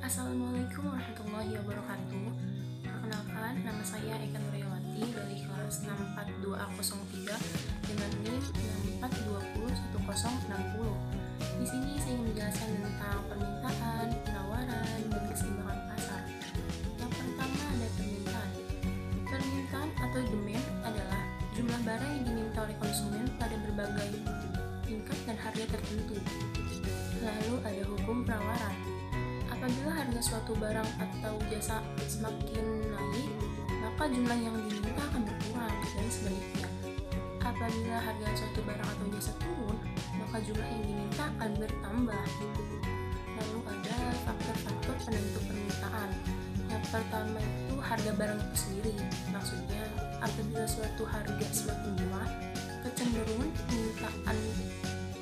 Assalamualaikum warahmatullahi wabarakatuh. Perkenalkan, nama saya Eka Nuryawati dari kelas 642A03 dengan NIM 6420160. Di sini saya ingin menjelaskan tentang permintaan, penawaran, dan keseimbangan pasar. Yang pertama ada permintaan. Permintaan atau demand adalah jumlah barang yang diminta oleh konsumen pada berbagai tingkat dan harga tertentu. Lalu ada hukum penawaran. Apabila harga suatu barang atau jasa semakin naik, maka jumlah yang diminta akan berkurang dan sebaliknya. Apabila harga suatu barang atau jasa turun, maka jumlah yang diminta akan bertambah. Lalu ada faktor-faktor penentu permintaan. Yang pertama itu harga barang itu sendiri. Maksudnya, apabila suatu harga semakin murah, kecenderungan permintaan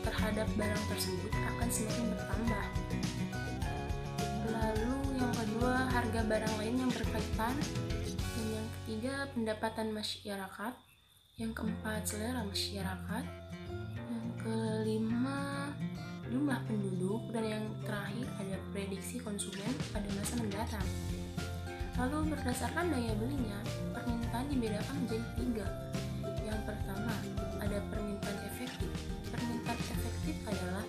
terhadap barang tersebut akan semakin bertambah. Lalu yang kedua, harga barang lain yang berkaitan. Dan yang ketiga, pendapatan masyarakat. Yang keempat, selera masyarakat. Yang kelima, jumlah penduduk. Dan yang terakhir ada prediksi konsumen pada masa mendatang. Lalu berdasarkan daya belinya, permintaan dibedakan menjadi 3. Yang pertama, ada permintaan efektif. Permintaan efektif adalah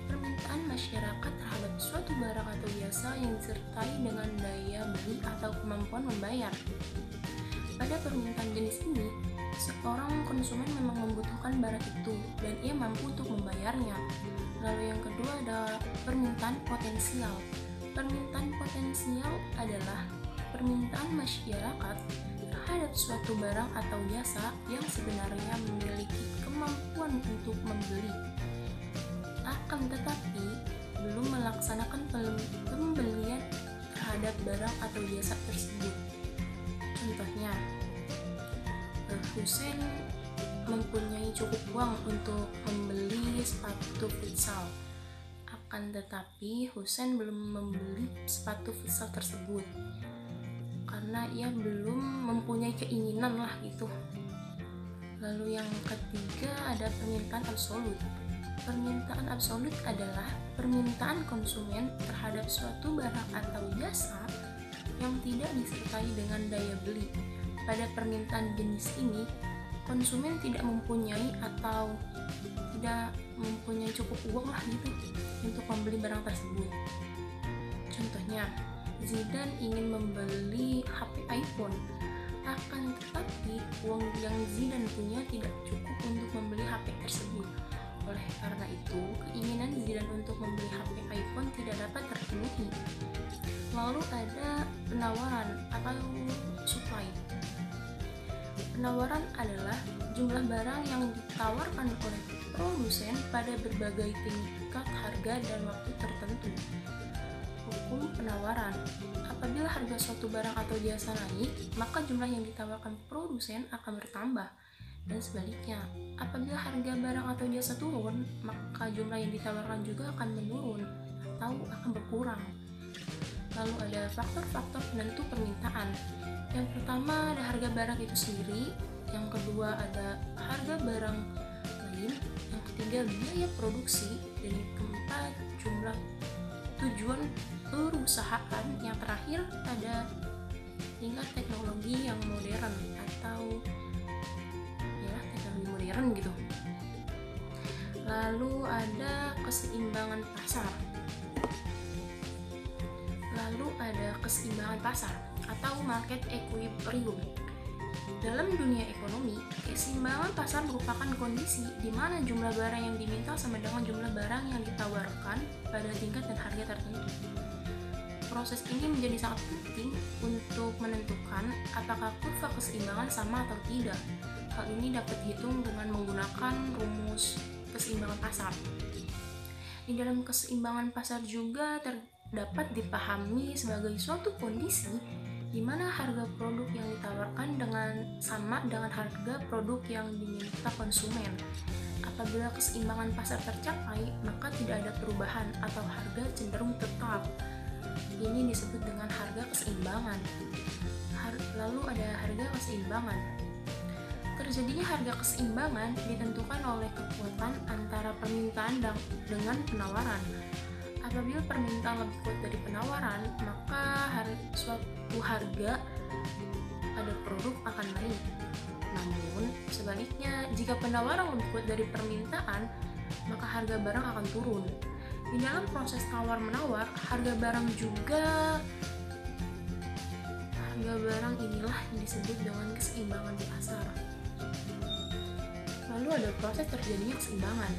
permintaan masyarakat terhadap suatu barang atau jasa yang disertai dengan daya beli atau kemampuan membayar. Pada permintaan jenis ini, seorang konsumen memang membutuhkan barang itu dan ia mampu untuk membayarnya. Lalu yang kedua ada permintaan potensial. Permintaan potensial adalah permintaan masyarakat terhadap suatu barang atau jasa yang sebenarnya memiliki kemampuan untuk membeli, akan tetapi belum melaksanakan pembelian terhadap barang atau jasa tersebut. Contohnya, Husein mempunyai cukup uang untuk membeli sepatu futsal, akan tetapi Husein belum membeli sepatu futsal tersebut karena ia belum mempunyai keinginan lah gitu. Lalu yang ketiga ada permintaan absolut. Permintaan absolut adalah permintaan konsumen terhadap suatu barang atau jasa yang tidak disertai dengan daya beli. Pada permintaan jenis ini, konsumen tidak mempunyai atau tidak mempunyai cukup uang lah gitu untuk membeli barang tersebut. Contohnya, Zidane ingin membeli HP iPhone, akan tetapi uang yang Zidane punya tidak cukup untuk membeli HP tersebut. Oleh karena itu, keinginan Zidane untuk membeli HP iPhone tidak dapat terpenuhi. Lalu ada penawaran atau supply. Penawaran adalah jumlah barang yang ditawarkan oleh produsen pada berbagai tingkat harga dan waktu tertentu. Hukum penawaran. Apabila harga suatu barang atau jasa naik, maka jumlah yang ditawarkan produsen akan bertambah. Dan sebaliknya, apabila harga barang atau jasa turun, maka jumlah yang ditawarkan juga akan menurun atau akan berkurang. Lalu ada faktor-faktor penentu permintaan. Yang pertama ada harga barang itu sendiri, yang kedua ada harga barang lain, yang ketiga biaya produksi, dan yang keempat jumlah tujuan perusahaan, yang terakhir ada tingkat teknologi yang modern atau modern gitu. Lalu ada keseimbangan pasar atau market equilibrium. Dalam dunia ekonomi, keseimbangan pasar merupakan kondisi di mana jumlah barang yang diminta sama dengan jumlah barang yang ditawarkan pada tingkat dan harga tertentu. Proses ini menjadi sangat penting untuk menentukan apakah kurva keseimbangan sama atau tidak. Hal ini dapat dihitung dengan menggunakan rumus keseimbangan pasar. Di dalam keseimbangan pasar juga dapat dipahami sebagai suatu kondisi di mana harga produk yang ditawarkan sama dengan harga produk yang diminta konsumen. Apabila keseimbangan pasar tercapai, maka tidak ada perubahan atau harga cenderung tetap. Ini disebut dengan harga keseimbangan. Lalu ada harga keseimbangan. Terjadinya harga keseimbangan ditentukan oleh kekuatan antara permintaan dengan penawaran. Apabila permintaan lebih kuat dari penawaran, maka suatu harga pada produk akan naik. Namun, sebaliknya, jika penawaran lebih kuat dari permintaan, maka harga barang akan turun. Di dalam proses tawar-menawar, harga barang inilah yang disebut dengan keseimbangan di pasar. Lalu ada proses terjadinya keseimbangan.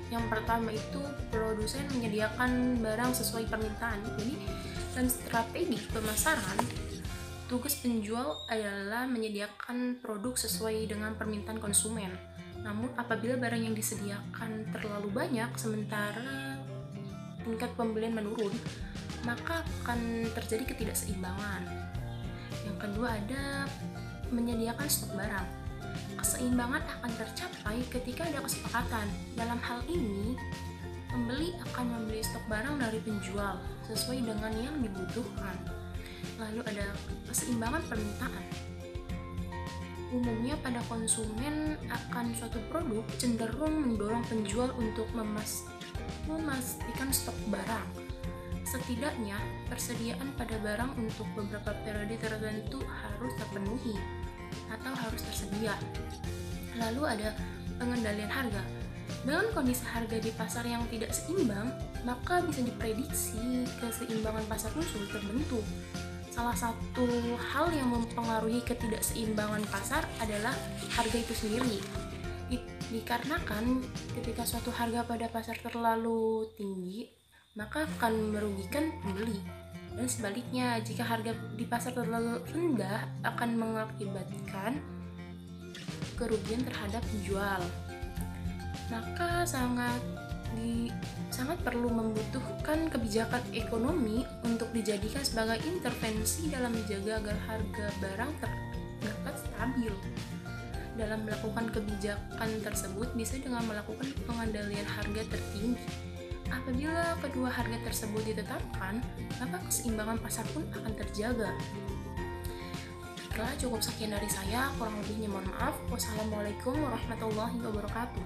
Yang pertama itu produsen menyediakan barang sesuai permintaan. Jadi, dalam strategi pemasaran, tugas penjual adalah menyediakan produk sesuai dengan permintaan konsumen. Namun apabila barang yang disediakan terlalu banyak sementara tingkat pembelian menurun, maka akan terjadi ketidakseimbangan. Yang kedua ada menyediakan stok barang. Keseimbangan akan tercapai ketika ada kesepakatan. Dalam hal ini, pembeli akan membeli stok barang dari penjual sesuai dengan yang dibutuhkan. Lalu ada keseimbangan permintaan. Umumnya pada konsumen akan suatu produk cenderung mendorong penjual untuk memastikan stok barang. Setidaknya, persediaan pada barang untuk beberapa periode tertentu harus terpenuhi atau harus tersedia. Lalu ada pengendalian harga. Dengan kondisi harga di pasar yang tidak seimbang, maka bisa diprediksi keseimbangan pasar pun sulit terbentuk. Salah satu hal yang mempengaruhi ketidakseimbangan pasar adalah harga itu sendiri. Dikarenakan ketika suatu harga pada pasar terlalu tinggi, maka akan merugikan pembeli. Dan sebaliknya, jika harga di pasar terlalu rendah akan mengakibatkan kerugian terhadap penjual. Maka sangat perlu membutuhkan kebijakan ekonomi untuk dijadikan sebagai intervensi dalam menjaga agar harga barang dapat stabil. Dalam melakukan kebijakan tersebut bisa dengan melakukan pengendalian harga tertinggi. Apabila kedua harga tersebut ditetapkan, maka keseimbangan pasar pun akan terjaga. Baiklah, cukup sekian dari saya, kurang lebihnya mohon maaf. Wassalamualaikum warahmatullahi wabarakatuh.